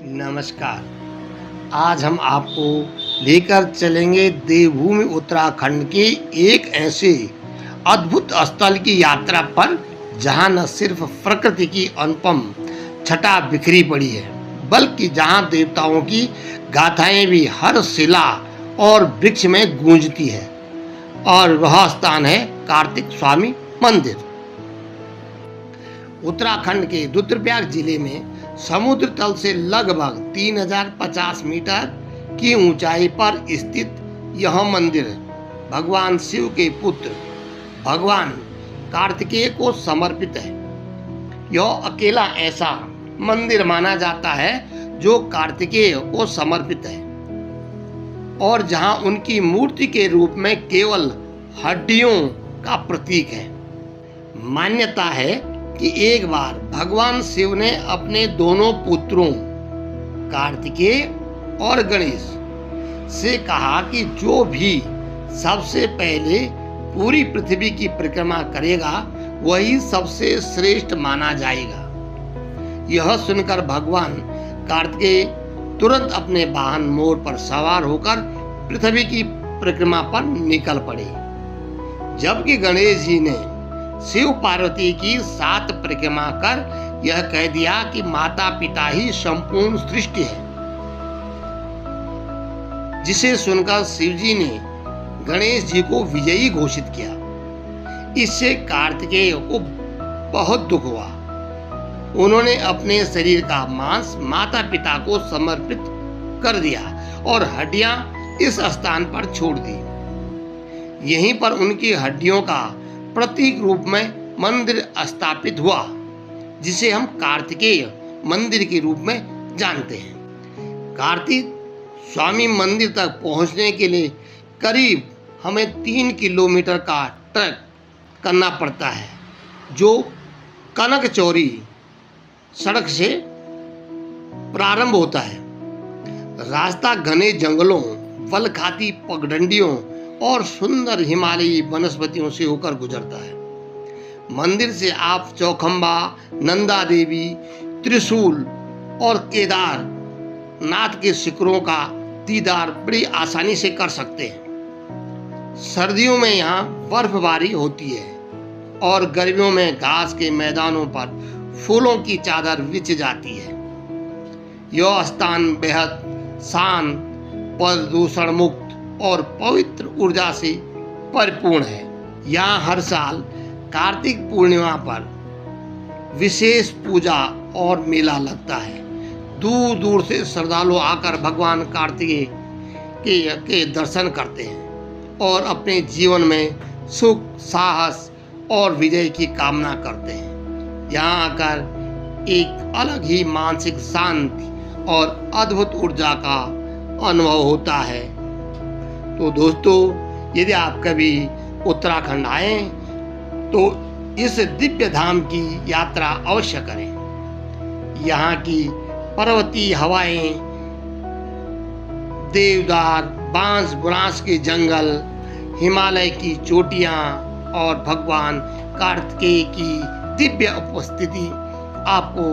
नमस्कार। आज हम आपको लेकर चलेंगे देवभूमि उत्तराखंड के एक ऐसे अद्भुत स्थल की यात्रा पर जहां न सिर्फ प्रकृति की अनुपम छटा बिखरी पड़ी है, बल्कि जहां देवताओं की गाथाएं भी हर शिला और वृक्ष में गूंजती है। और वह स्थान है कार्तिक स्वामी मंदिर। उत्तराखंड के रुद्रप्रयाग जिले में समुद्र तल से लगभग 3050 मीटर की ऊंचाई पर स्थित यह मंदिर भगवान शिव के पुत्र भगवान कार्तिकेय को समर्पित है। यह अकेला ऐसा मंदिर माना जाता है जो कार्तिकेय को समर्पित है और जहां उनकी मूर्ति के रूप में केवल हड्डियों का प्रतीक है। मान्यता है कि एक बार भगवान शिव ने अपने दोनों पुत्रों कार्तिकेय और गणेश से कहा कि जो भी सबसे पहले पूरी पृथ्वी की परिक्रमा करेगा वही सबसे श्रेष्ठ माना जाएगा। यह सुनकर भगवान कार्तिकेय तुरंत अपने वाहन मोर पर सवार होकर पृथ्वी की परिक्रमा पर निकल पड़े, जबकि गणेश जी ने शिव पार्वती की 7 परिक्रमा कर यह कह दिया कि माता पिता ही संपूर्ण सृष्टि है। जिसे सुनकर शिव जी ने गणेश जी को विजयी घोषित किया। इससे कार्तिकेय को बहुत दुख हुआ। उन्होंने अपने शरीर का मांस माता पिता को समर्पित कर दिया और हड्डियां इस स्थान पर छोड़ दी। यहीं पर उनकी हड्डियों का प्रतीक रूप में मंदिर स्थापित हुआ, जिसे हम कार्तिकेय मंदिर के रूप में जानते हैं। कार्तिक स्वामी मंदिर तक पहुंचने के लिए करीब हमें 3 किलोमीटर का ट्रैक करना पड़ता है, जो कनकचौरी सड़क से प्रारंभ होता है। रास्ता घने जंगलों, वलखाती पगडंडियों और सुंदर हिमालयी वनस्पतियों से होकर गुजरता है। मंदिर से आप चौखंबा, नंदा देवी, त्रिशूल और केदार नाथ के शिखरों का दीदार बड़ी आसानी से कर सकते हैं। सर्दियों में यहाँ बर्फबारी होती है और गर्मियों में घास के मैदानों पर फूलों की चादर बिछ जाती है। यह स्थान बेहद शांत, प्रदूषण मुक्त और पवित्र ऊर्जा से परिपूर्ण है। यहाँ हर साल कार्तिक पूर्णिमा पर विशेष पूजा और मेला लगता है। दूर दूर से श्रद्धालु आकर भगवान कार्तिकेय के दर्शन करते हैं और अपने जीवन में सुख, साहस और विजय की कामना करते हैं। यहाँ आकर एक अलग ही मानसिक शांति और अद्भुत ऊर्जा का अनुभव होता है। तो दोस्तों, यदि आप कभी उत्तराखंड आए तो इस दिव्य धाम की यात्रा अवश्य करें। यहाँ की पर्वतीय हवाएं, देवदार, बांस बुरांस के जंगल, हिमालय की चोटियां और भगवान कार्तिकेय की दिव्य उपस्थिति आपको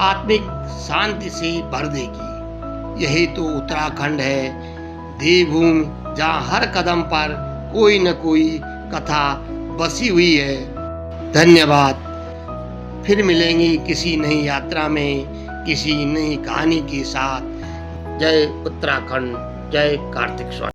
आत्मिक शांति से भर देगी। यही तो उत्तराखंड है, देवभूमि, जहाँ हर कदम पर कोई न कोई कथा बसी हुई है। धन्यवाद। फिर मिलेंगे किसी नई यात्रा में, किसी नई कहानी के साथ। जय उत्तराखंड, जय कार्तिक स्वामी।